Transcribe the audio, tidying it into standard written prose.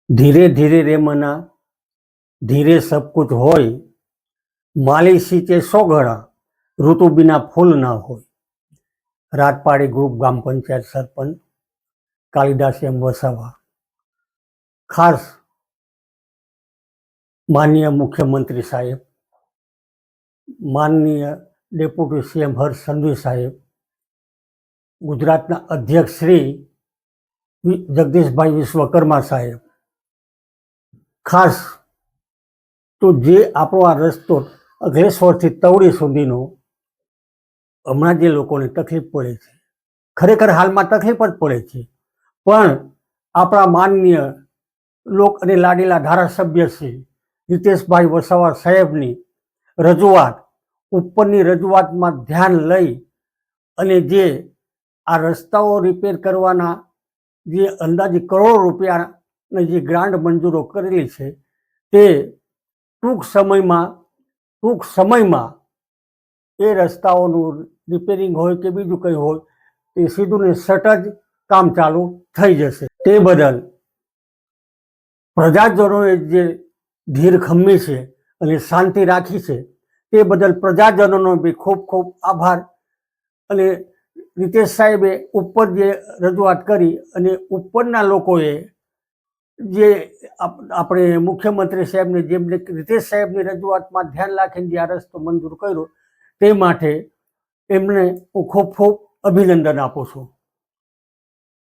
धीरे धीरे रे मना धीरे सब कुछ होय, माली सींचे 100 घड़ा ऋतु बिना फूल ना होय। रातपाड़ी ग्रुप ग्राम पंचायत सरपंच कालिदास एम वसावा। खास माननीय मुख्यमंत्री साहेब, माननीय डेप्यूटी सीएम हर्ष संघवी साहेब, गुजरातना अध्यक्ष श्री जगदीशभाई विश्वकर्मा साहेब, खास तो जे आपणो आ रस्तो अग्लेश्वरथी तवड़ी सुधीनो हमणां जे लोकोने तकलीफ पड़े छे, खरेखर हालमां तकलीफ ज पड़े छे, पण आपणा माननीय लोक अने लाडीला धारासभ्य श्री हितेशभाई वसावा साहेबनी रजूआत उपरनी रजूआतमां ध्यान लई अने जे आ रસ્તાઓ रिपेर करवाना जे अंदाजे करोड़ रूपियानी जे ग्रांट मंजूरो करेली छे ते टूंक समयमां ए रસ્તાઓનું रिपेरिंग होय के बीजुं कंई होय ते सीधुं ने सट ज काम चालू थई जशे। ते बदल प्रजाजनोए जे धीर खम्मी छे अने शांति राखी छे ते बदल प्रजाजनोनो बी खूब खूब आभार। अने रितेश साहेबे उपर जे रजूआत करी अने उपरना लोकोए जे આપણે મુખ્યમંત્રી સાહેબને જેમને રીતેશ સાહેબની રજૂઆતમાં ધ્યાન રાખીને જે આ રસ્તો મંજૂર કર્યો તે માટે એમને હું ખૂબ ખૂબ અભિનંદન આપું છું।